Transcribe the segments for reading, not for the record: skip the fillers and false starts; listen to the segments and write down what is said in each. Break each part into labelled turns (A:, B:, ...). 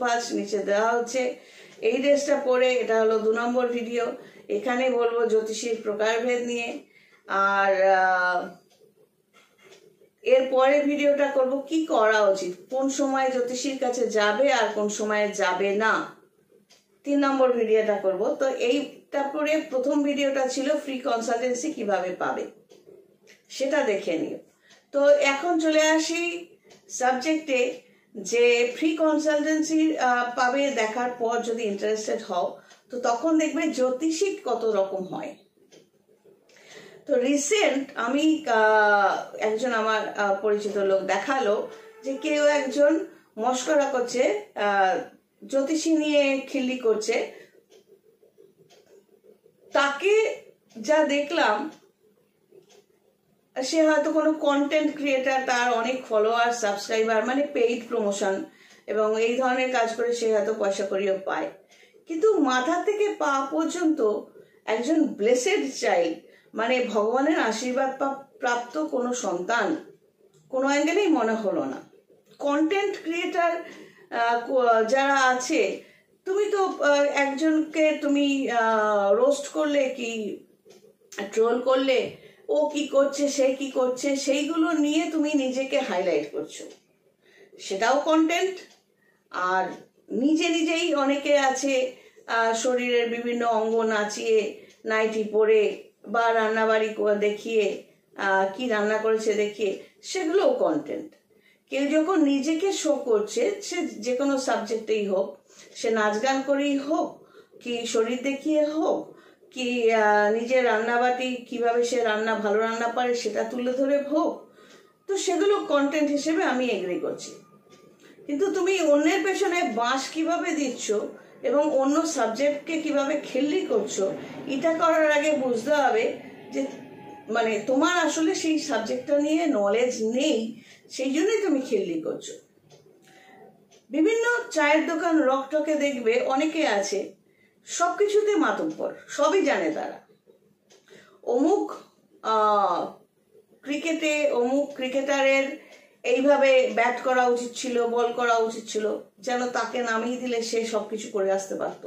A: ভাঁজ নিচে দেওয়া হচ্ছে। এই ড্রেসটা পরে এটা হলো 2 নম্বর ভিডিও। এখানে বলবো জ্যোতিষীর প্রকারভেদ নিয়ে। আর এর পরে ভিডিওটা করব কি করা উচিত, কোন সময় জ্যোতিষীর কাছে যাবে আর কোন সময় যাবে না। 3 নম্বর ভিডিওটা করব। তো এইটা পরে প্রথম ভিডিওটা ছিল ফ্রি কনসালটেন্সি কিভাবে পাবে, সেটা দেখে নিও। তো এখন চলে আসি সাবজেক্টে, যে ফ্রি কনসালটেন্সি পাবে দেখার পর যদি ইন্টারেস্টেড হও, তো তখন দেখবে জ্যোতিষী কত রকম হয়। তো রিসেন্ট আমি একজন আমার পরিচিত লোক দেখালো যে কেউ একজন মস্করা করছে, জ্যোতিষী নিয়ে খিল্লি করছে। তাকে যা দেখলাম, সে হয়তো কোনো কন্টেন্ট ক্রিয়েটার, তার অনেক ফলোয়ার সাবস্ক্রাইবার, মানে পেইড প্রমোশন এবং এই ধরনের কাজ করে সে হয়তো পয়সা করিও পায়। কিন্তু মাথা থেকে পা পর্যন্ত একজন ব্লেসেড চাইল্ড, মানে ভগবানের আশীর্বাদ প্রাপ্ত কোনো সন্তান কোনো অ্যাঙ্গেলেই মনে হলো না। কন্টেন্ট ক্রিয়েটার যারা আছে, তুমি তো একজনকে তুমি রোস্ট করলে কি ট্রোল করলে, ও কি করছে সে কি করছে, সেইগুলো নিয়ে তুমি নিজেকে হাইলাইট করছো, সেটাও কন্টেন্ট। আর নিজেই অনেকে আছে শরীরের বিভিন্ন অঙ্গ নাচিয়ে নাইটি পরে বা রান্নাবাড়ি দেখিয়ে কি রান্না করেছে দেখিয়ে, সেগুলোও কন্টেন্ট। কেউ যখন নিজেকে শো করছে, সে যে কোনো সাবজেক্টেই হোক, সে নাচ গান করেই হোক কি শরীর দেখিয়ে হোক কি নিজের রান্নাবাটি কিভাবে সে ভালো রান্না পারে সেটা তুলে ধরে হোক, তো সেগুলো কন্টেন্ট হিসেবে আমি এগ্রি করছি। কিন্তু তুমি অন্যের পেছনে বাঁশ কিভাবে দিচ্ছ এবং অন্য সাবজেক্টকে কিভাবে খিল্লি করছো, এটা করার আগে বুঝতে হবে যে মানে তোমার আসলে সেই সাবজেক্টটা নিয়ে নলেজ নেই, সেই জন্যই তুমি খিল্লি করছো। বিভিন্ন চায়ের দোকান রকটকে দেখবে অনেকে আছে সবকিছুতে মাতব্বর, সবই জানে তারা। অমুক ক্রিকেটে অমুক ক্রিকেটারের এইভাবে ব্যাট করা উচিত ছিল, বল করা উচিত ছিল, যেন তাকে নামিয়ে দিলে সে সবকিছু করে আসতে পারত।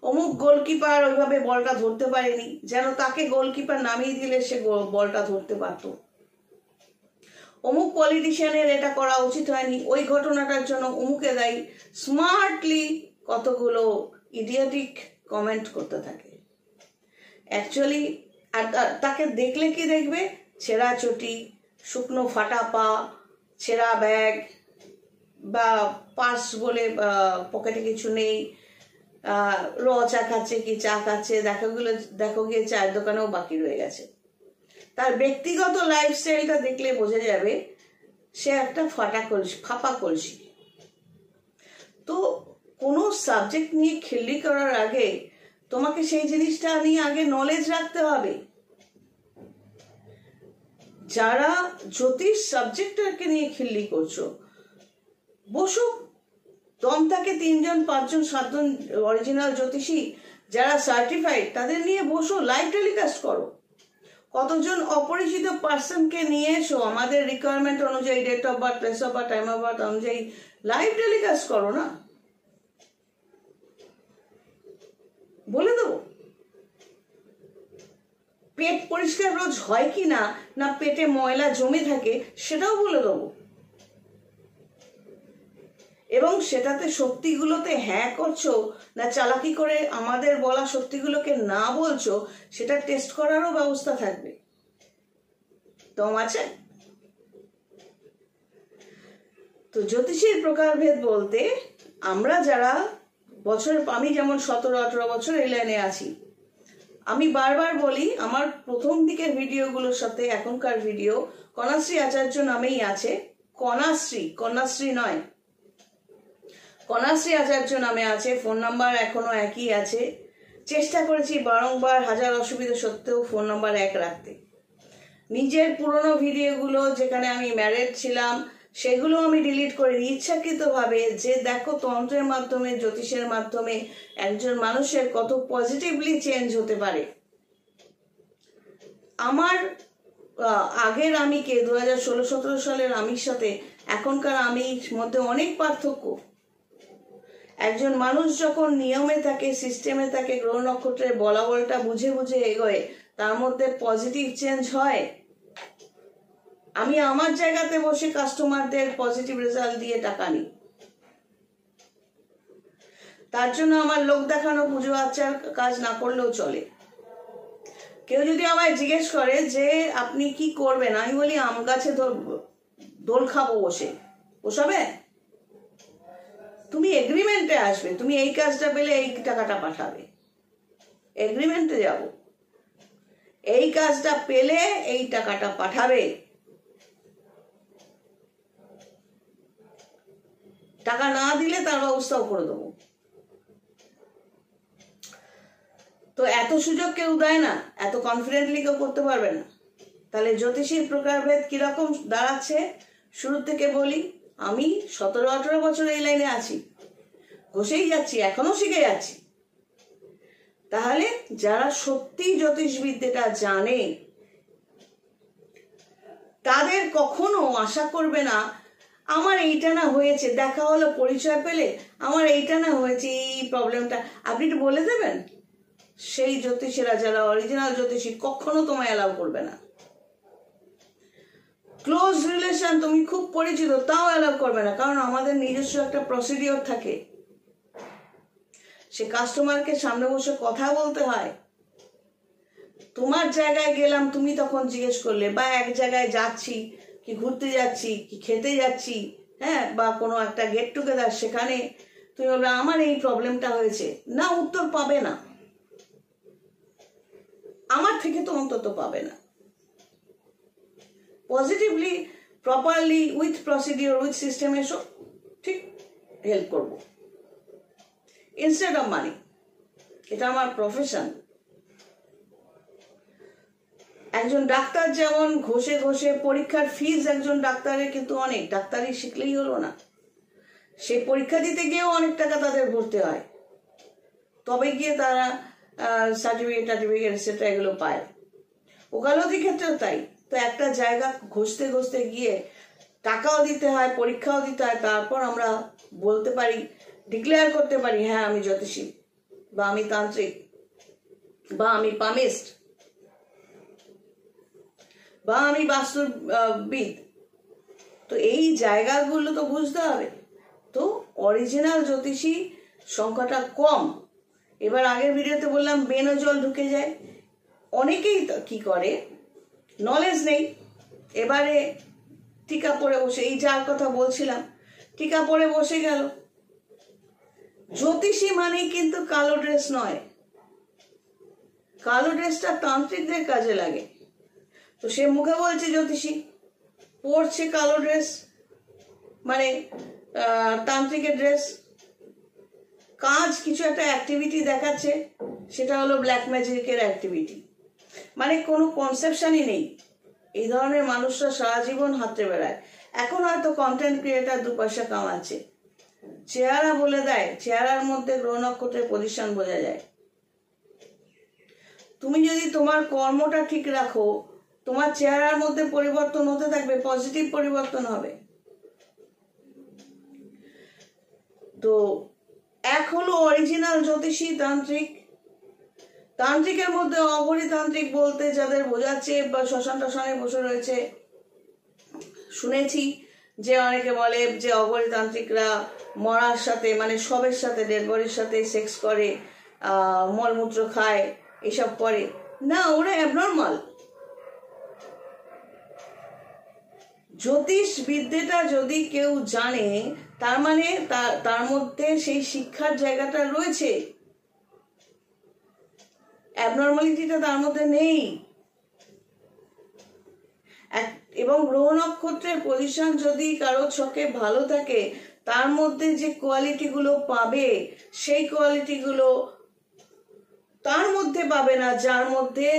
A: অমুক গোলকিপার ওইভাবে বলটা ধরতে পারেনি, যেন তাকে গোলকিপার নামিয়ে দিলে সে বলটা ধরতে পারত। অমুক পলিটিশিয়ানের এটা করা উচিত হয়নি, ওই ঘটনাটার জন্য অমুকে দায়ী। স্মার্টলি কতগুলো ইডিয়টিক কমেন্ট করতে থাকে অ্যাকচুয়ালি। আর তাকে দেখলে কি দেখবে, ছেঁড়া চটি, শুকনো ফাটা পা, ছেঁড়া ব্যাগ বা পার্স বলে পকেটে কিছু নেই, চা খাচ্ছে কি চা খাচ্ছে, দেখো গিয়ে চায়ের দোকানেও বাকি রয়ে গেছে। তার ব্যক্তিগত লাইফস্টাইলটা দেখলে বোঝা যাবে সে একটা ফাঁপা কলসি। তো কোনো সাবজেক্ট নিয়ে খিল্লি করার আগে তোমাকে সেই জিনিসটা নিয়ে আগে নলেজ রাখতে হবে। যারা জ্যোতিষ সাবজেক্টটাকে নিয়ে খিল্লি করছো, বসো, দম থাকে 3 জন 5 জন 7 জন অরিজিনাল জ্যোতিষী যারা সার্টিফাইড, তাদের নিয়ে বসো, লাইভ টেলিকাস্ট করো। কতজন অপরিচিত পার্সনকে নিয়ে এসো, আমাদের রিকোয়ারমেন্ট অনুযায়ী, date of birth, place of birth, time of birth অনুযায়ী লাইভ টেলিকাস্ট করো না, বলে দেবো। পেট পরিষ্কার রোজ হয় কি না, না পেটে ময়লা জমে থাকে, সেটাও বলে দেবো। এবং সেটাতে শক্তিগুলোতে হ্যাঁ করছো না চালাকি করে আমাদের বলা শক্তিগুলোকে না বলছো, সেটা টেস্ট করারও ব্যবস্থা থাকবে। দম আছে? তো জ্যোতিষীর প্রকারভেদ বলতে আমরা যারা আমি যেমন 17-18 বছর এই লাইনে আছি, আমি বারবার বলি আমার প্রথম দিকের ভিডিওগুলোর সাথে এখনকার ভিডিও কন্যাশ্রী আচার্য নামেই আছে। কন্যাশ্রী নয়, কন্যাশ্রী আচার্য নামে আছে। ফোন নাম্বার এখনো একই আছে। চেষ্টা করেছি বারংবার, হাজার অসুবিধা সত্ত্বেও ফোন নাম্বার এক রাখতে। নিজের পুরনো ভিডিওগুলো যেখানে আমি ম্যারেড ছিলাম সেগুলো আমি ডিলিট করে ইচ্ছাকৃতভাবে, যে দেখো তন্ত্রের মাধ্যমে, জ্যোতিষের মাধ্যমে একজন মানুষের কত পজিটিভলি চেঞ্জ হতে পারে। আমার আগের আমিকে 2016-17 সালের আমির সাথে এখনকার আমির মধ্যে অনেক পার্থক্য। একজন মানুষ যখন নিয়মে থাকে, সিস্টেমে থাকে, গ্রহ নক্ষত্রের বলাবলটা বুঝে বুঝে এগোয়, তার মধ্যে পজিটিভ চেঞ্জ হয়। আমি আমার জায়গাতে বসে কাস্টমারদের পজিটিভ রেজাল্ট দিয়ে টাকা নিই। তার জন্য আমার লোক দেখানো পুজো আচার কাজ না করলেও চলে। কেউ যদি আমায় জিজ্ঞেস করে যে আপনি কি করবেন, আমি বলি আম গাছে দোল খাবো বসে, পোষাবে? তুমি এগ্রিমেন্টে আসবে, তুমি এই কাজটা পেলে এই টাকাটা পাঠাবে, এগ্রিমেন্টে যাব, এই কাজটা পেলে এই টাকাটা পাঠাবে। টাকা না দিলে তার ব্যবস্থাও করে দেবো। তো এত সুযোগ কেউ দেয় না, এত কনফিডেন্টলি কেউ করতে পারবে না। তাহলে জ্যোতিষীর প্রকারভেদ কিরকম দাঁড়াচ্ছে শুরু থেকে বলি। আমি 17-18 বছর এই লাইনে আছি, ঘষেই যাচ্ছি, এখনো শিখে যাচ্ছি। তাহলে যারা সত্যি জ্যোতিষবিদ্যাটা জানে তাদের কখনো আশা করবে না আমার এইটা না হয়েছে, দেখা হলো পরিচয় পেলে আমার এইটা না হয়েছে, এই প্রবলেমটা আপনি একটু বলে দেবেন। সেই জ্যোতিষীরা যারা অরিজিনাল জ্যোতিষী কখনো তোমায় অ্যালাউ করবে না। ক্লোজ রিলেশন, তুমি খুব পরিচিত, তাও অ্যালাউ করবে না, কারণ আমাদের নিজস্ব একটা প্রসিডিওর থাকে। সে কাস্টমারকে সামনে বসে কথা বলতে হয়। তোমার জায়গায় গেলাম, তুমি তখন জিজ্ঞেস করলে, বা এক জায়গায় যাচ্ছি, কি ঘুরতে যাচ্ছি, কি খেতে যাচ্ছি, হ্যাঁ, বা কোনো একটা গেট টুগেদার, সেখানে তুমি বলবে আমার এই প্রবলেমটা হয়েছে, না উত্তর পাবে না, আমার থেকে তো অন্তত পাবে না। Positively, properly, with procedure, with system এসো, ঠিক হেল্প করবো, ইনস্টেড অফ মানি। এটা আমার প্রফেশন। একজন ডাক্তার যেমন ঘষে ঘষে, পরীক্ষার ফিজ একজন ডাক্তারের কিন্তু অনেক, ডাক্তারি শিখলেই হলো না, সেই পরীক্ষা দিতে গিয়েও অনেক টাকা তাদের ভরতে হয়, তবে গিয়ে তারা সার্টিফিকেট এটসেট্রা এগুলো পায়। ওকালতি ক্ষেত্রেও তাই। তো একটা জায়গা ঘষতে ঘষতে গিয়ে টাকাও দিতে হয়, পরীক্ষাও দিতে হয়, তারপর আমরা বলতে পারি, ডিক্লেয়ার করতে পারি, হ্যাঁ আমি জ্যোতিষী, বা আমি তান্ত্রিক, বা আমি পামিস্ট, বা আমি বাস্তুবিদ। তো এই জায়গাগুলো তো বুঝতে হবে। তো অরিজিনাল জ্যোতিষী সংখ্যাটা কম। এবার আগের ভিডিওতে বললাম বেনো জল ঢুকে যায়। অনেকেই কি করে, নলেজ নেই, এবারে টিকা পরে বসে, এই যার কথা বলছিলাম, টিকা পরে বসে গেল। জ্যোতিষী মানেই কিন্তু কালো ড্রেস নয়, কালো ড্রেসটা তান্ত্রিকদের কাজে লাগে। তো সে মুখে বলছে জ্যোতিষী, পরছে কালো ড্রেস, মানে তান্ত্রিকের ড্রেস, কাজ কিছু একটা অ্যাক্টিভিটি দেখাচ্ছে, সেটা হলো ব্ল্যাক ম্যাজিকের অ্যাক্টিভিটি। মানে কোনো কনসেপশনই নেই। এই ধরনের মানুষরা সারা জীবন হাতে বেড়ায়। এখন হয়তো কন্টেন্ট ক্রিয়েটার 2 পয়সা কামাচ্ছে, চেহারা বলে দেয়, চেহারার মধ্যে গ্রহ নক্ষত্রের পজিশন বোঝা যায়। তুমি যদি তোমার কর্মটা ঠিক রাখো, তোমার চেহারার মধ্যে পরিবর্তন হতে থাকবে, পজিটিভ পরিবর্তন হবে। তো এক হলো অরিজিনাল জ্যোতিষী তান্ত্রিক। তান্ত্রিকের মধ্যে অঘরী তান্ত্রিক বলতে যাদের বোঝাচ্ছে, বা শ্মশান টশানে বসে রয়েছে, শুনেছি যে অনেকে বলে যে অঘরী তান্ত্রিকরা মরার সাথে, মানে শবের সাথে, ডেড বডির সাথে সেক্স করে, মলমূত্র খায়, এসব করে। না, ওরা অ্যাবনর্মাল। জ্যোতিষ বিদ্যাটা যদি কেউ জানে, তার মানে তার মধ্যে সেই শিক্ষার জায়গাটা রয়েছে, অ্যাবনর্মালিটিটা তার মধ্যে নেই। এবং গ্রহ নক্ষত্রের পজিশন যদি কারো ছকে ভালো থাকে, তার মধ্যে যে কোয়ালিটিগুলো পাবে, সেই কোয়ালিটিগুলো তার মধ্যে পাবে না যার মধ্যে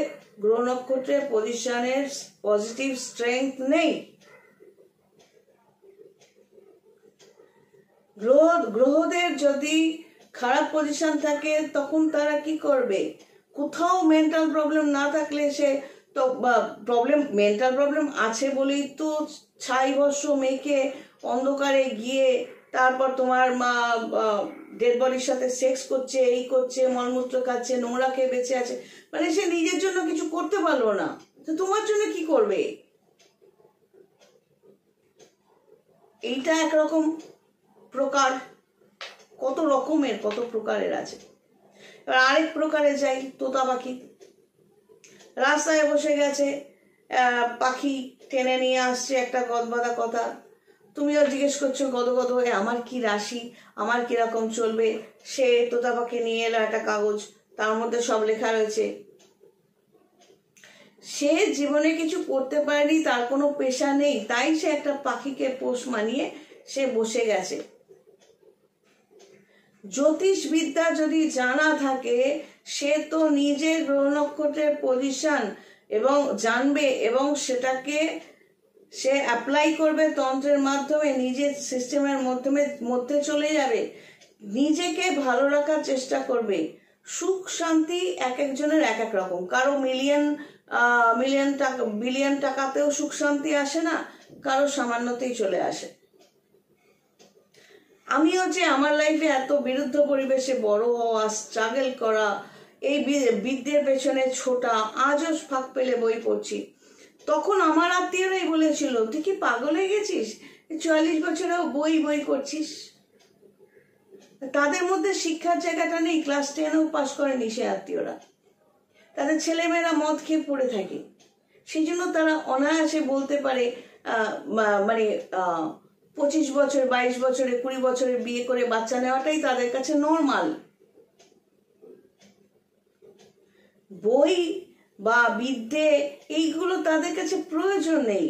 A: গ্রহ নক্ষত্রের পজিশনের পজিটিভ স্ট্রেংথ নেই। গ্রহদের যদি খারাপ পজিশন থাকে, তখন তারা কি করবে? কোথাও মেন্টাল প্রবলেম না থাকলে সে তো মেন্টাল প্রবলেম আছে বলেই তো 6 বর্ষ মেয়েকে অন্ধকারে গিয়ে তারপর তোমার মা ডেড বডির সাথে সেক্স করছে, এই করছে, মলমূত্র খাচ্ছে, নোংরা খেয়ে বেঁচে আছে, মানে সে নিজের জন্য কিছু করতে পারলো না, তো তোমার জন্য কি করবে? এইটা একরকম প্রকার, কত রকমের কত প্রকারের আছে। এবার আরেক প্রকারে যাই, তোতা পাখি। রাস্তায় বসে গেছে, পাখি টেনে নিয়ে আসছে একটা গদবাঁধা কথা, তুমিও জিজ্ঞেস করছো গদগদ হয়ে আমার কি রাশি, আমার কিরকম চলবে। সে তোতা পাখি নিয়ে এলো একটা কাগজ, তার মধ্যে সব লেখা রয়েছে। সে জীবনে কিছু করতে পারেনি, তার কোনো পেশা নেই, তাই সে একটা পাখিকে পোষ মানিয়ে সে বসে গেছে। জ্যোতিষবিদ্যা যদি জানা থাকে, সে তো নিজের গ্রহ নক্ষত্রের পজিশন এবং জানবে, এবং সেটাকে সে অ্যাপ্লাই করবে তন্ত্রের মাধ্যমে, নিজের সিস্টেমের মধ্যে চলে যাবে, নিজেকে ভালো রাখার চেষ্টা করবে। সুখ শান্তি এক একজনের এক এক রকম, কারো বিলিয়ন টাকাতেও সুখ শান্তি আসে না, কারো সামান্যতেই চলে আসে। আমিও যে আমার লাইফে এত বিরুদ্ধ পরিবেশে বড় হওয়া, স্ট্রাগল করা, এই বিদ্যের পেছনে ছোটা, আজও ফাঁক পেলে বই পড়ছি। তখন আমার আত্মীয়রাই বলেছিল, তুই কি পাগল হয়ে গেছিস, 44 বছরেও বই বই করছিস। তাদের মধ্যে শিক্ষার জায়গাটা নেই, ক্লাস 10ও পাস করেনি সে আত্মীয়রা, তাদের ছেলেমেয়েরা মদ খেয়ে পড়ে থাকে, সেই জন্য তারা অনায়াসে বলতে পারে মানে 25 বছর, 22 বছরে, 20 বছরে বিয়ে করে বাচ্চা নেওয়াটাই তাদের কাছে নর্মাল। বই বা বিদ্যে এইগুলো তাদের কাছে প্রয়োজন নেই।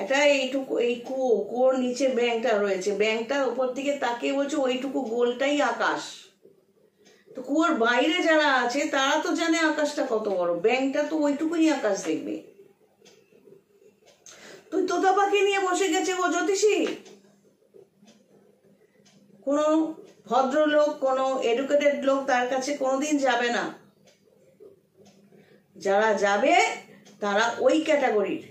A: এটা এইটুকু, এই কুয়োর নিচে ব্যাংকটা রয়েছে, ব্যাংকটার উপর থেকে তাকিয়ে বলছে ওইটুকু গোলটাই আকাশ। তো কুয়োর বাইরে যারা আছে তারা তো জানে আকাশটা কত বড়, ব্যাংকটা তো ওইটুকুই আকাশ দেখবে। তুই তোতা পাখি নিয়ে বসে গেছে ও জ্যোতিষী। কোনো ভদ্রলোক, কোনো এডুকেটেড লোক তার কাছে কোনোদিন যাবে না। যারা যাবে তারা ওই ক্যাটাগরির,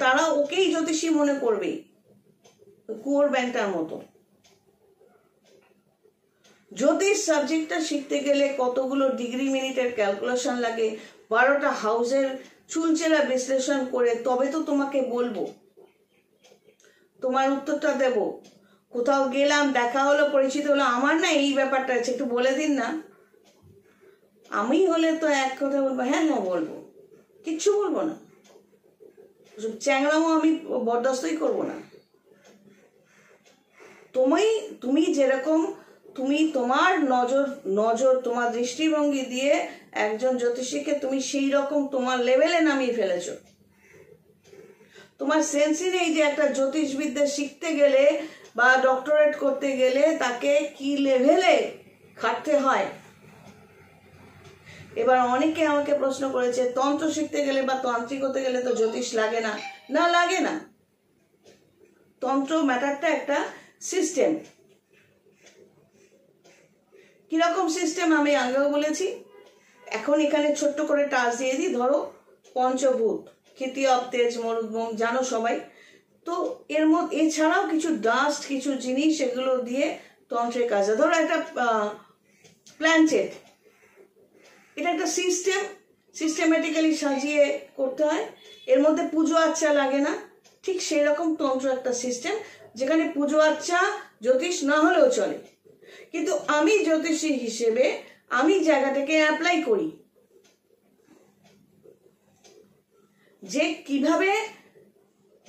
A: তারা ওকেই জ্যোতিষী মনে করবে, কুয়োর ব্যাংকটার মতো। জ্যোতিষ সাবজেক্টটা শিখতে গেলে কতগুলো ডিগ্রি মিনিটের ক্যালকুলেশন লাগে, 12টা হাউসের চুলচেরা বিশ্লেষণ করে তবে তো তোমাকে বলবো, তোমার উত্তরটা দেব। কোথাও গেলাম, দেখা হলো, পরিচিত হলো, আমার না এই ব্যাপারটা আছে, একটু বলে দিন না। আমি হলে তো এক কথা বলবো, হ্যাঁ হ্যাঁ বলবো, কিচ্ছু বলবো না, চ্যাংড়ামো আমি বরদাস্তই করবো না। তুমি যেরকম, তুমি তোমার নজর তোমার দৃষ্টিভঙ্গি দিয়ে একজন জ্যোতিষীকে তুমি সেই রকম তোমার লেভেলে নামিয়ে ফেলেছো। তোমার সেন্সই নেই যে একটা জ্যোতিষবিদ্যা শিখতে গেলে বা ডক্টরেট করতে গেলে তাকে কি লেভেলে খাটতে হয়। এবার অনেকে আমাকে প্রশ্ন করেছে, তন্ত্র শিখতে গেলে বা তান্ত্রিক হতে গেলে তো জ্যোতিষ লাগে না। না, লাগে না। তন্ত্র ম্যাটারটা একটা সিস্টেম। কিরকম সিস্টেম আমি আগেও বলেছি, এখন এখানে ছোট্ট করে টাচ দিয়ে দিই। ধরো পঞ্চভূত, ক্ষিতি, অপ, তেজ, মরুদ্গম, জানো সবাই তো। এর মধ্যে এছাড়াও কিছু ডাস্ট, কিছু জিনিস, এগুলো দিয়ে তন্ত্রের কাজ। ধরো একটা প্ল্যান্টেড, এটা একটা সিস্টেমেটিক্যালি সাজিয়ে করতে হয়, এর মধ্যে পুজো আচ্চা লাগে না। ঠিক সেই রকম তন্ত্র একটা সিস্টেম, যেখানে পুজো আচ্চা জ্যোতিষ না হলেও চলে, কিন্তু আমি জ্যোতিষী হিসেবে আমি জায়গাটাকে অ্যাপ্লাই করি যে কিভাবে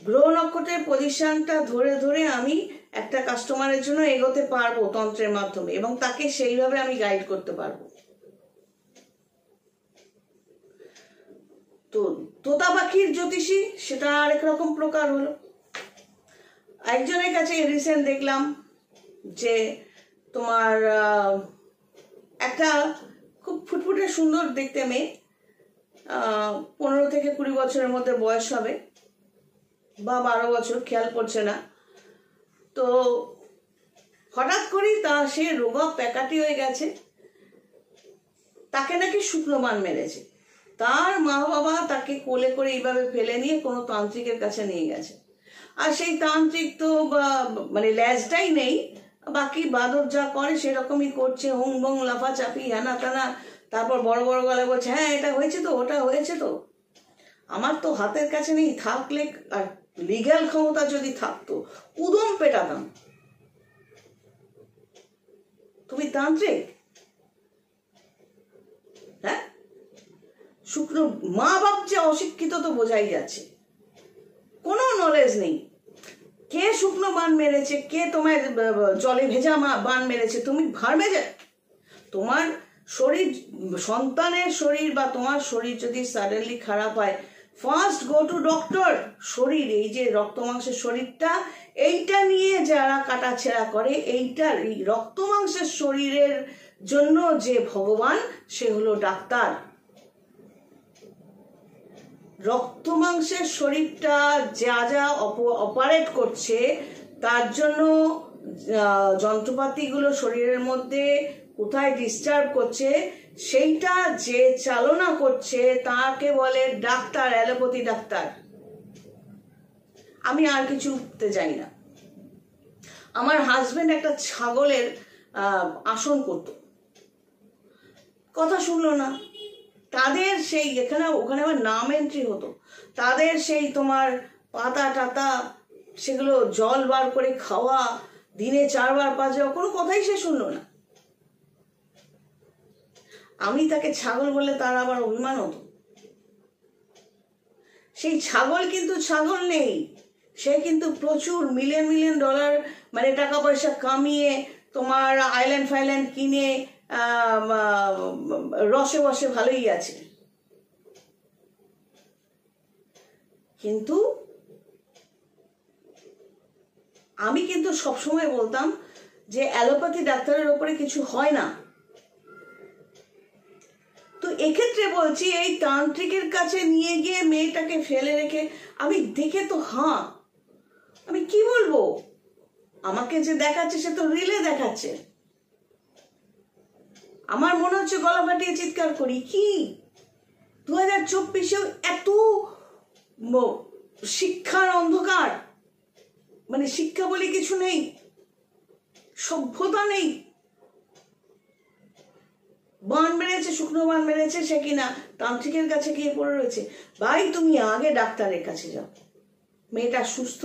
A: গ্রহ নক্ষত্রের পজিশনটা ধরে ধরে আমি একটা কাস্টমারের জন্য এগোতে পারবো তন্ত্রের মাধ্যমে, এবং তাকে সেইভাবে আমি গাইড করতে পারবো। তো তোতা পাখির জ্যোতিষী সেটা আরেক রকম প্রকার হলো। একজনের কাছে রিসেন্ট দেখলাম যে তোমার একটা খুব ফুটফুটে সুন্দর দেখতে মেয়ে, 15 থেকে 20 বছরের মধ্যে বয়স হবে বা 12 বছর, খেয়াল পড়ছে না। তো হঠাৎ করেই সে রোগা প্যাকাটি হয়ে গেছে, তাকে নাকি শুকনো বান মেরেছে। তার মা বাবা তাকে কোলে করে এইভাবে ফেলে নিয়ে কোনো তান্ত্রিকের কাছে নিয়ে গেছে। আর সেই তান্ত্রিক তো মানে ল্যাজটাই নেই, বাকি বাদর যা করে সেরকমই করছে, হুং বং লাফাচাপি হানা টানা, তারপর বড় বড় গলায় বলছে হ্যাঁ এটা হয়েছে তো, ওটা হয়েছে তো। আমার তো হাতের কাছে নেই, থাকলে আর লিগ্যাল ক্ষমতা যদি থাকতো উদম পেটাতাম। তুমি তান্ত্রিক? হ্যাঁ, শুকনো মা বাপ যে অশিক্ষিত তো বোঝাই যাচ্ছে, কোনো নলেজ নেই। কে শুকনো বান মেরেছে, কে তোমার জলে ভেজা বান মেরেছে, তুমি ভাড় ভেজে। তোমার শরীর, সন্তানের শরীর বা তোমার শরীর যদি সাডেনলি খারাপ হয়, ফার্স্ট গো টু ডক্টর। শরীর, এই যে রক্ত মাংসের শরীরটা, এইটা নিয়ে যারা কাটাছেড়া করে, এইটার এই রক্ত মাংসের শরীরের জন্য যে ভগবান, সে হলো ডাক্তার। রক্ত মাংসের শরীরটা যা যা অপারেট করছে, তার জন্য যন্ত্রপাতিগুলো শরীরের মধ্যে কোথায় ডিস্টার্ব করছে, সেইটা যে চালনা করছে তাকে বলে ডাক্তার, অ্যালোপ্যাথি ডাক্তার। আমি আর কিছুতে যাই না। আমার হাজবেন্ড একটা ছাগলের আসন করত, কথা শুনলো না। তাদের সেই এখানে ওখানে আবার নাম এন্ট্রি হতো, তাদের সেই তোমার পাতা টাতা, সেগুলো জল বার করে খাওয়া, দিনে 4 বার 5 বার, কোনো কথাই সে শুনলো না। আমি তাকে ছাগল বললে তার আবার অভিমান হতো। সেই ছাগল কিন্তু ছাগল নেই, সে কিন্তু প্রচুর মিলিয়ন মিলিয়ন ডলার মানে টাকা পয়সা কামিয়ে তোমার আইল্যান্ড ফাইল্যান্ড কিনে রসে বসে ভালোই আছে। কিন্তু আমি কিন্তু সবসময় বলতাম যে অ্যালোপ্যাথি ডাক্তারের উপরে কিছু হয় না। তো এক্ষেত্রে বলছি, এই তান্ত্রিকের কাছে নিয়ে গিয়ে মেয়েটাকে ফেলে রেখে আমি দেখে তো আমি কি বলবো, আমাকে যে দেখাচ্ছে সে তো রিলে দেখাচ্ছে। আমার মনে হচ্ছে গলা ফাটিয়ে চিৎকার করি। কি 2024-এও এত শিক্ষার অন্ধকার, মানে শিক্ষা বলে কিছু নেই, সভ্যতা নেই। বান মেরেছে, শুকনো বান মেরেছে, সে কিনা তান্ত্রিকের কাছে গিয়ে পড়ে রয়েছে। ভাই তুমি আগে ডাক্তারের কাছে যাও, মেয়েটা সুস্থ,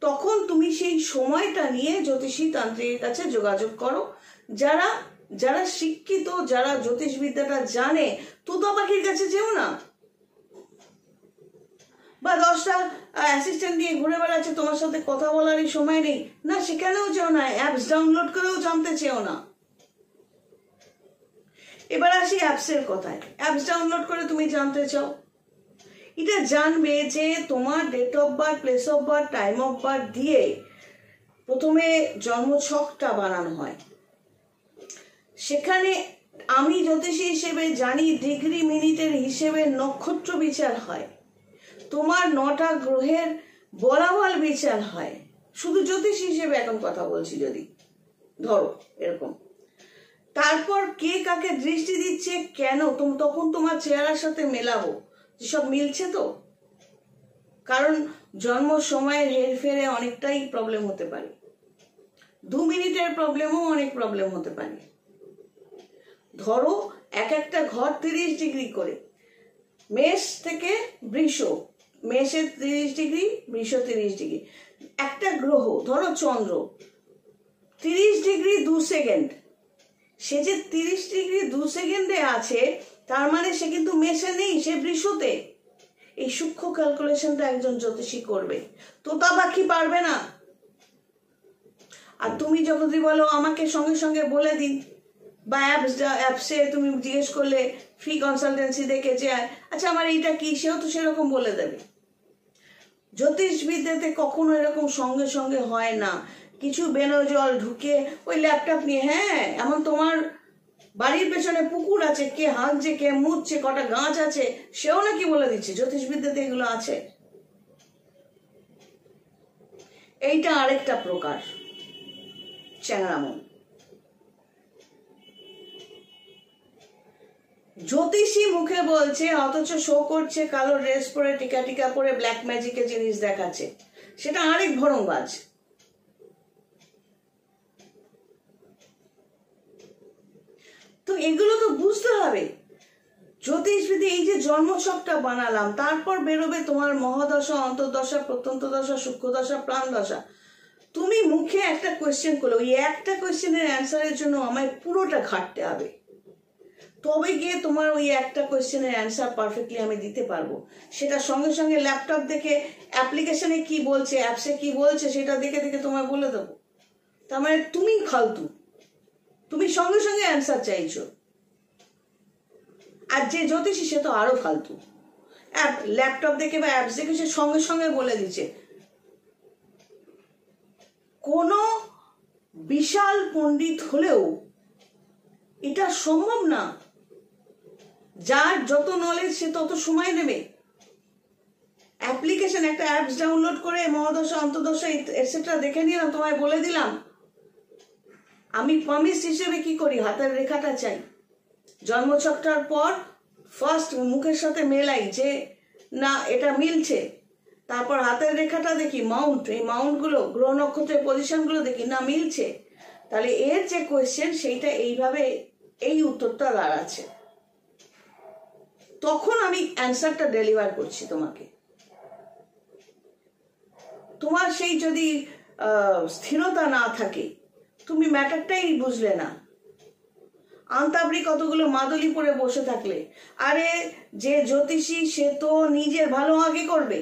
A: তখন তুমি সেই সময়টা নিয়ে জ্যোতিষী তান্ত্রিকের কাছে যোগাযোগ করো। যারা যারা শিক্ষিত, যারা জ্যোতিষবিদ্যাটা জানে, তোতা পাখির কাছে যেও না, বা 10টা অ্যাসিস্ট্যান্ট দিয়ে ঘুরে বেড়াচ্ছে, তোমার সাথে কথা বলারই সময় নেই না, সেখানেও যেও না। অ্যাপস ডাউনলোড করেও জানতে চেও না। এবার আসি অ্যাপসের কথায়। অ্যাপস ডাউনলোড করে তুমি জানতে চাও, এটা জানবে যে তোমার date of birth, place of birth, time of birth দিয়ে প্রথমে জন্মছকটা বানানো হয়। সেখানে আমি জ্যোতিষী হিসেবে জানি ডিগ্রি মিনিটের হিসেবে নক্ষত্র বিচার হয়, তোমার 9টা গ্রহের বলাবল বিচার হয়। শুধু জ্যোতিষী হিসেবে এখন কথা বলছি, যদি ধরো এরকম। তারপর কে কাকে দৃষ্টি দিচ্ছে, কেন, তখন তোমার চেহারার সাথে মেলাবো সব মিলছে তো। কারণ জন্ম সময়ের হেরফেরে অনেকটাই প্রবলেম হতে পারে, 2 মিনিটের প্রবলেমও অনেক প্রবলেম হতে পারে। ধরো এক একটা ঘর 30 ডিগ্রি করে, মেষ থেকে বৃষ, মেষের 30 ডিগ্রি, বৃষ 30 ডিগ্রি। একটা গ্রহ ধরো চন্দ্র, 30 ডিগ্রি 2 সেকেন্ড, সে যে 30 ডিগ্রি 2 সেকেন্ডে আছে, তার মানে সে কিন্তু মেষে নেই, সে বৃষতে। এই সূক্ষ্ম ক্যালকুলেশনটা একজন জ্যোতিষী করবে, তোতা পাখি পারবে না। আর তুমি যখন বলো আমাকে সঙ্গে সঙ্গে বলে দিন, বা অ্যাপসে তুমি জিজ্ঞেস করলে ফ্রি কনসালটেন্সি দেখে যে আচ্ছা আমার এইটা কি, সেও তো সেরকম বলে দেবে। জ্যোতিষবিদ্যাতে কখনো এরকম সঙ্গে সঙ্গে হয় না। কিছু বেনো জল ঢুকে ওই ল্যাপটপ নিয়ে, হ্যাঁ এমন তোমার বাড়ির পেছনে পুকুর আছে, কে হাঁকছে, কে মুছছে, কটা গাছ আছে, সেও নাকি বলে দিচ্ছে। জ্যোতিষবিদ্যাতে এগুলো আছে। এইটা আরেকটা প্রকার চ্যাংড়ামন। জ্যোতিষী মুখে বলছে, অথচ শো করছে কালো ড্রেস পরে, টিকা টিকা পরে ব্ল্যাক ম্যাজিকে জিনিস দেখাচ্ছে। সেটা আরেক ভরংবাজ। তো এগুলো তো বুঝতে হবে। জ্যোতিষবিধি এই যে জন্মছকটা বানালাম, তারপর বেরোবে তোমার মহাদশা, অন্তর্দশা, প্রত্যন্ত দশা, সূক্ষ্মদশা, প্রাণ দশা। তুমি মুখে একটা কোয়েশ্চেন করলে ওই একটা কোয়েশ্চেনের অ্যান্সারের জন্য আমায় পুরোটা ঘাটতে হবে, তবে গিয়ে তোমার ওই একটা কোয়েশ্চেনের অ্যান্সার পারফেক্টলি আমি দিতে পারবো। সেটা সঙ্গে সঙ্গে ল্যাপটপ দেখে অ্যাপ্লিকেশনে কি বলছে, অ্যাপসে কি বলছে সেটা দেখে দেখে তোমায় বলে দেবো। তার মানে তুমি ফালতু, তুমি সঙ্গে সঙ্গে অ্যান্সার চাইছো। আর যে জ্যোতিষী সে তো আরো ফালতু, ল্যাপটপ দেখে বা অ্যাপস দেখে সে সঙ্গে সঙ্গে বলে দিচ্ছে। কোনো বিশাল পণ্ডিত হলেও এটা সম্ভব না। যার যত নলেজ সে তত সময় নেবে। অ্যাপ্লিকেশন, একটা অ্যাপস ডাউনলোড করে মহাদশা, অন্তর্দশা এটসেট্রা দেখে নিলাম, তোমায় বলে দিলাম। আমি প্রমিস হিসেবে কি করি, হাতের রেখাটা চাই। জন্মছকটার পর ফার্স্ট মুখের সাথে মেলাই যে না এটা মিলছে, তারপর হাতের রেখাটা দেখি, মাউন্ট, এই মাউন্টগুলো গ্রহ নক্ষত্রের পজিশনগুলো দেখি, না মিলছে, তাহলে এর যে কোয়েশ্চেন সেইটা এইভাবে এই উত্তরটা দাঁড়াচ্ছে। তখন আমি অ্যান্সারটা ডেলিভার করছি তোমাকে। তোমার সেই যদি স্থিরতা না থাকে, তুমি ম্যাটারটাই বুঝলে না, আন্তাবরি কতগুলো মাদলি পরে বসে থাকলে। আরে যে জ্যোতিষী সে তো নিজের ভালো আগে করবে।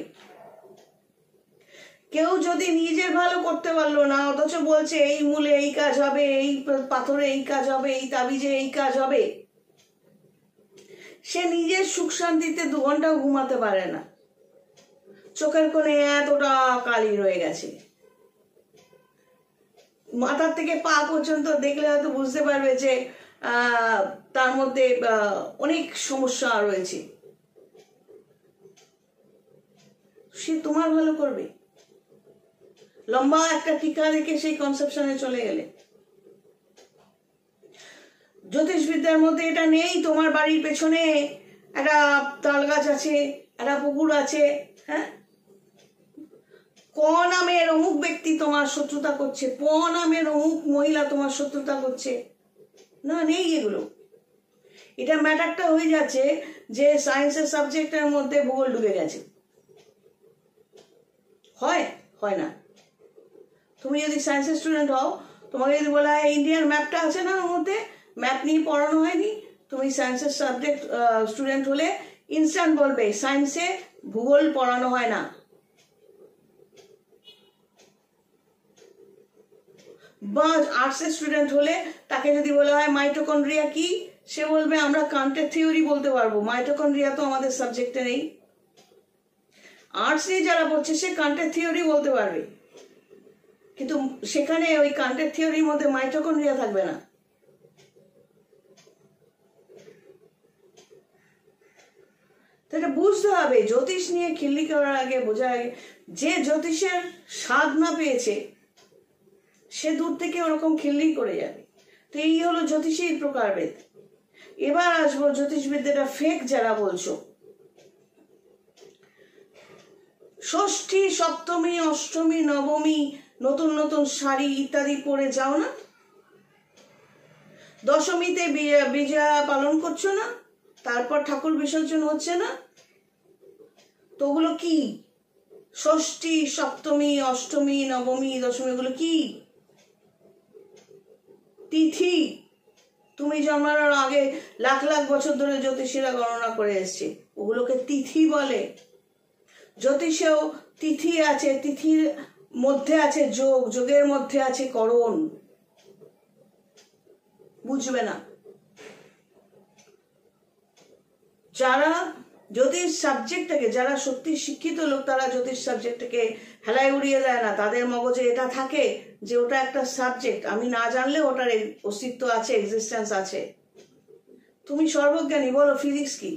A: কেউ যদি নিজের ভালো করতে পারলো না, অথচ বলছে এই মূলে এই কাজ হবে, এই পাথরে এই কাজ হবে, এই তাবিজে এই কাজ হবে, সে নিজের সুখ শান্তিতে 2 ঘন্টাও ঘুমাতে পারে না। চোখের কোণে এতটা কালি রয়ে গেছে, মাথার থেকে পা পর্যন্ত দেখলে হয়তো বুঝতে পারবে যে তার মধ্যে অনেক সমস্যা রয়েছে। সে তোমার ভালো করবে? লম্বা একটা টিকা রেখে সেই কনসেপশনে চলে গেলে। জ্যোতিষবিদ্যার মধ্যে এটা নেই। তোমার বাড়ির পেছনে একটা তাল গাছ আছে, একটা পুকুর আছে, হ্যাঁ, ক নামের অমুক ব্যক্তি তোমার শত্রুতা করছে, প নামের অমুক মহিলা তোমার শত্রুতা করছে, না, নেই এগুলো। এটা ম্যাটারটা হয়ে যাচ্ছে যে সায়েন্সের সাবজেক্টের মধ্যে ভূগোল ঢুকে গেছে। হয় না। তুমি যদি সায়েন্সের স্টুডেন্ট হও, তোমাকে যদি বলা হয় ইন্ডিয়ার ম্যাপটা আছে না, ওর মধ্যে ম্যাপ নিয়ে পড়ানো হয়নি, তুমি সায়েন্সের সাবজেক্ট স্টুডেন্ট হলে ইনস্ট্যান্ট বলবে সায়েন্সে ভূগোল পড়ানো হয় না। বা আর্টসের স্টুডেন্ট হলে তাকে যদি বলা হয় মাইটোকন্ড্রিয়া কি, সে বলবে আমরা কান্টের থিওরি বলতে পারবো, মাইটোকন্ড্রিয়া তো আমাদের সাবজেক্টে নেই। আর্টস নিয়ে যারা পড়ছে সে কান্টের থিওরি বলতে পারবে, কিন্তু সেখানে ওই কান্টের থিওরির মধ্যে মাইটোকন্ড্রিয়া থাকবে না। তো এটা বুঝতে হবে। জ্যোতিষ নিয়ে খিল্লি করার আগে বোঝা আগে, যে জ্যোতিষের স্বাদ না পেয়েছে সে দূর থেকে ওরকম খিল্লি করে যাবে। তো এই হলো জ্যোতিষীর প্রকারভেদ। এবার আসবো জ্যোতিষবিদ্যাটা ফেক যারা বলছো। ষষ্ঠী, সপ্তমী, অষ্টমী, নবমী নতুন নতুন শাড়ি ইত্যাদি পরে যাও না? দশমীতে বিজয়া পালন করছো না? তারপর ঠাকুর বিসর্জন হচ্ছে না? তো ওগুলো কি? ষষ্ঠী, সপ্তমী, অষ্টমী, নবমী, দশমী, এগুলো কি? তিথি। তুমি জন্মানোর আগে লাখ লাখ বছর ধরে জ্যোতিষীরা গণনা করে এসছে, ওগুলোকে তিথি বলে। জ্যোতিষেও তিথি আছে, তিথির মধ্যে আছে যোগ, যোগের মধ্যে আছে করণ। বুঝবে না। যারা জ্যোতিষ সাবজেক্টটাকে, যারা সত্যি শিক্ষিত লোক, তারা জ্যোতিষ সাবজেক্টটাকে হেলায় উড়িয়ে দেয় না। তাদের মগজে এটা থাকে যে ওটা একটা সাবজেক্ট, আমি না জানলে ওটার অস্তিত্ব আছে, এক্সিস্টেন্স আছে। তুমি সর্বজ্ঞানী, বলো ফিজিক্স কি,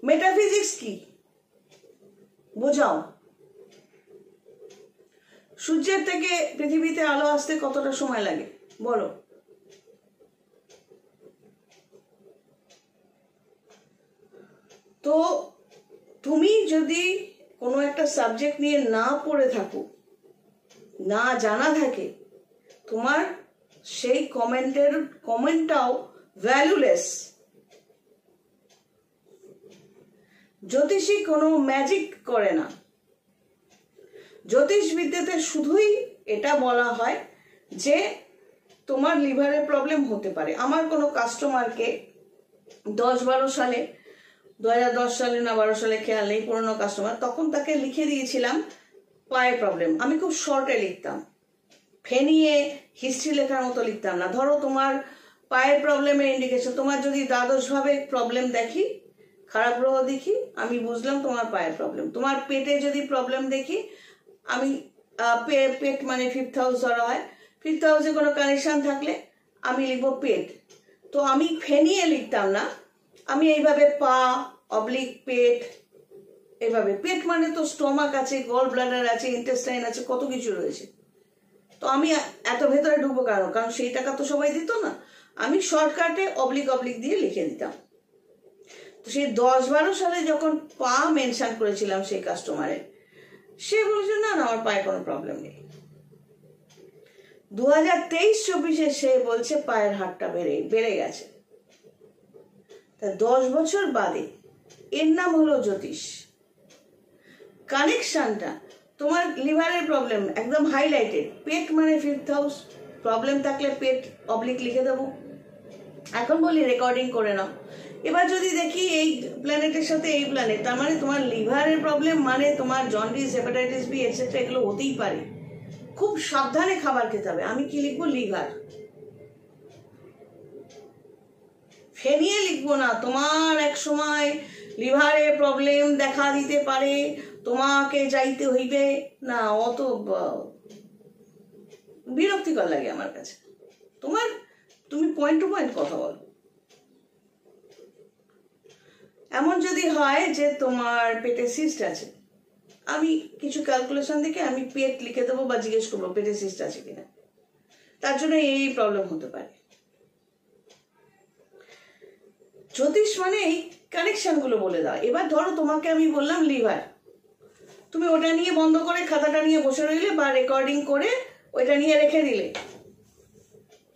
A: মেটাফিজিক্স কি, বোঝাও। সূর্যের থেকে পৃথিবীতে আলো আসতে কতটা সময় লাগে বলো? তো তুমি যদি কোনো একটা সাবজেক্ট নিয়ে না পড়ে থাকো, না জানা থাকে, তোমার সেই কমেন্টটাও ভ্যালুলেস। জ্যোতিষী কোনো ম্যাজিক করে না। জ্যোতিষবিদ্যাতে শুধুই এটা বলা হয় যে তোমার লিভারের প্রবলেম হতে পারে। আমার কোনো কাস্টমারকে 10-12 সালে, 2010 সালে না 12 সালে, খেয়াল নেই, পুরনো কাস্টমার, তখন তাকে লিখে দিয়েছিলাম পায়ের প্রবলেম। আমি খুব শর্টে লিখতাম, ফেনিয়ে হিস্ট্রি লেখার মতো লিখতাম না। ধরো তোমার পায়ের প্রবলেমের ইন্ডিকেশন, তোমার যদি দ্বাদশভাবে প্রবলেম দেখি, খারাপ গ্রহ দেখি, আমি বুঝলাম তোমার পায়ের প্রবলেম। তোমার পেটে যদি প্রবলেম দেখি, আমি পেট মানে 5th হাউস ধরা হয়, 5th হাউসে কোনো কানেকশন থাকলে আমি লিখবো পেট। তো আমি ফেনিয়ে লিখতাম না, আমি এইভাবে পা অবলিক পেট, এইভাবে। পেট মানে তো স্টোমাক আছে, গল ব্লাডার আছে, ইন্টেস্টাইন আছে, কত কিছু রয়েছে। তো আমি এত ভেতরে ঢুকবো কেন? কারণ সেই টাকা তো সবাই দিত না। আমি শর্টকাটে অবলিক দিয়ে লিখে দিতাম। তো সেই 10-12 সালে যখন পা মেনশন করেছিলাম সেই কাস্টমারের, সে বলেছে না না, আমার পায়ে কোনো প্রবলেম নেই। 2023-24-এ সে বলছে পায়ের হাড়টা বেড়ে গেছে। তা 10 বছর বাদে, এর নাম হলো জ্যোতিষ। কানেকশনটা, তোমার লিভারের প্রবলেম একদম হাইলাইটেড, পেট মানে 5th হাউস, প্রবলেম থাকলে পেট অবলিক লিখে দেবো। এখন বলি রেকর্ডিং করে নাও। এবার যদি দেখি এই প্ল্যানেটের সাথে এই প্ল্যানেট, তার মানে তোমার লিভারের প্রবলেম মানে তোমার জন্ডিস, হেপাটাইটিস বি এটসেট্রা, এগুলো হতেই পারে। খুব সাবধানে খাবার খেতে হবে। আমি কি লিখবো? লিভার। ফেনিয়ে লিখবো না। তোমার এক সময় লিভারে প্রবলেম দেখা দিতে পারে, তোমাকে যাইতে হইবে না, অত বিরক্তিকর লাগে আমার কাছে। তুমি পয়েন্ট টু পয়েন্ট কথা বলো। এমন যদি হয় যে তোমার পেটে সিস্ট আছে, আমি কিছু ক্যালকুলেশন দেখে আমি পেট লিখে দেবো বা জিজ্ঞেস করবো পেটে সিস্ট আছে কিনা, তার জন্য এই প্রবলেম হতে পারে। জ্যোতিষ মানে এই কানেকশন গুলো বলে দাও। এবার ধরো তোমাকে আমি বললাম লিভার, তুমি ওটা নিয়ে বন্ধ করে খাতাটা নিয়ে বসে রইলে বা রেকর্ডিং করে ওইটা নিয়ে রেখে দিলে,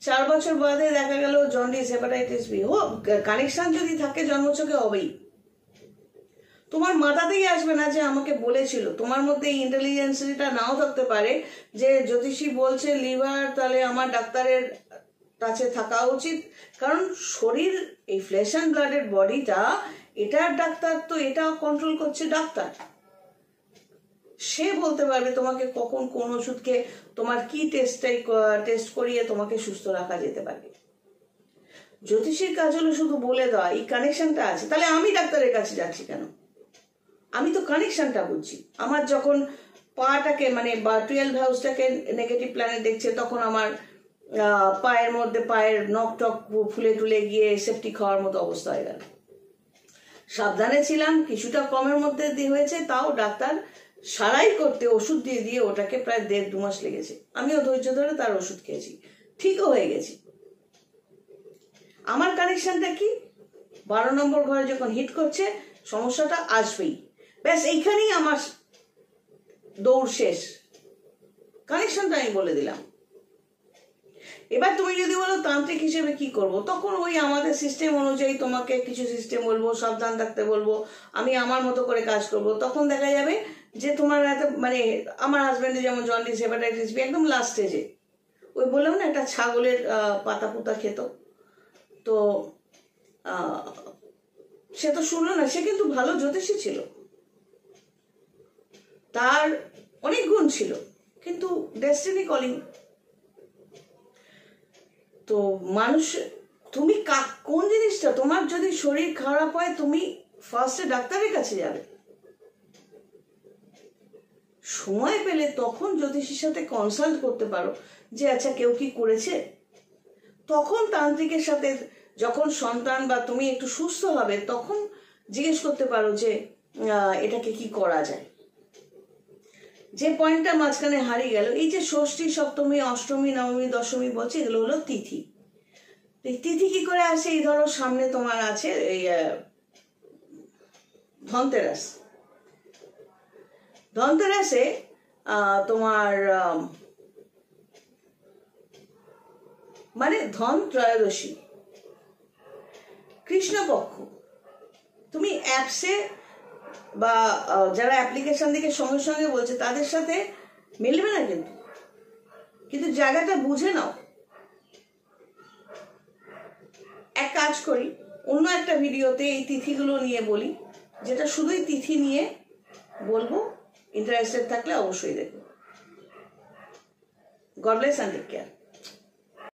A: 4 বছর বাদে দেখা গেল জন্ডিস, হেপাটাইটিস বি। কানেকশন যদি থাকে জন্মছকে হবেই। তোমার মাথাতেই আসবে না যে আমাকে বলেছিল। তোমার মধ্যে এই ইন্টেলিজেন্সটা নাও থাকতে পারে যে জ্যোতিষী বলছে লিভার, তাহলে আমার ডাক্তারের কাছে থাকা উচিত। কারণ শরীর, এই ফ্লেশ অ্যান্ড ব্লাডের বডিটা, এটার ডাক্তার তো এটা কন্ট্রোল করছে ডাক্তার। সে বলতে পারবে তোমাকে কখন কোন ওষুধকে, তোমার কি টেস্ট করিয়ে তোমাকে সুস্থ রাখা যেতে পারে। জ্যোতিষীর কাজ হলো শুধু বলে দেওয়া এই কানেকশনটা আছে। তাহলে আমি ডাক্তারের কাছে যাচ্ছি কেন? আমি তো কানেকশনটা বুঝছি। আমার যখন পাটাকে মানে বা 12 হাউসটাকে নেগেটিভ প্ল্যানেট দেখছে, তখন আমার পায়ের মধ্যে পায়ের নখ টক ফুলে টুলে গিয়ে সেপটিক হওয়ার মতো অবস্থা হয়ে গেল। সাবধানে ছিলাম, কিছুটা কমের মধ্যে হয়েছে, তাও ডাক্তার সারাই করতে ওষুধ দিয়ে ওটাকে প্রায় 1.5-2 মাস লেগেছে। আমিও ধৈর্য ধরে তার ওষুধ খেয়েছি, ঠিকও হয়ে গেছি। আমার কানেকশনটা কি? 12 নম্বর ঘরে যখন হিট করছে, সমস্যাটা আসবেই। ব্যাস এইখানেই আমার দৌড় শেষ। কানেকশনটা আমি বলে দিলাম। এবার তুমি যদি বলো তান্ত্রিক হিসেবে কি করব, তখন ওই আমাদের সিস্টেম অনুযায়ী তোমাকে কিছু সিস্টেম বলবো, সাবধান থাকতে বলবো, আমি আমার মতো করে কাজ করব। তখন দেখা যাবে যে তোমার এত মানে আমার হাজব্যান্ডে যেমন জন্ডিস, হেপাটাইটিস বি একদম লাস্ট স্টেজে, ওই বললাম না একটা ছাগলের পাতা পুতা খেত, তো সে তো শুনলো না। সে কিন্তু ভালো জ্যোতিষী ছিল, তার অনেক গুণ ছিল, কিন্তু ডেস্টিনি কলিং। তো মানুষ, তুমি কোন জিনিসটা, তোমার যদি শরীর খারাপ হয় তুমি ফার্স্টে ডাক্তারের কাছে যাবে। সময় পেলে তখন জ্যোতিষীর সাথে কনসাল্ট করতে পারো যে আচ্ছা কেউ কি করেছে। তখন তান্ত্রিকের সাথে যখন সন্তান বা তুমি একটু সুস্থ হবে, তখন জিজ্ঞেস করতে পারো যে এটাকে কি করা যায়। যে পয়েন্টটা মাঝখানে হারিয়ে গেল, এই যে ষষ্ঠী, সপ্তমী, অষ্টমী, নবমী, দশমী বলছে, এগুলো হলো তিথি। এই তিথি কি করে আসে? এই ধরো সামনে তোমার আছে এই ধনতেরাস, ধনতেরাসে তোমার মানে ধন ত্রয়োদশী, কৃষ্ণপক্ষ, তুমি অ্যাপসে বা যারা অ্যাপ্লিকেশন দিকে সঙ্গে সঙ্গে বলছে তাদের সাথে মিলবে না, কিন্তু জায়গাটা বুঝে নাও। এক কাজ করি, অন্য একটা ভিডিওতে এই তিথিগুলো নিয়ে বলি, যেটা শুধুই তিথি নিয়ে বলবো। ইন্টারেস্টেড থাকলে অবশ্যই দেখো। God bless and take care.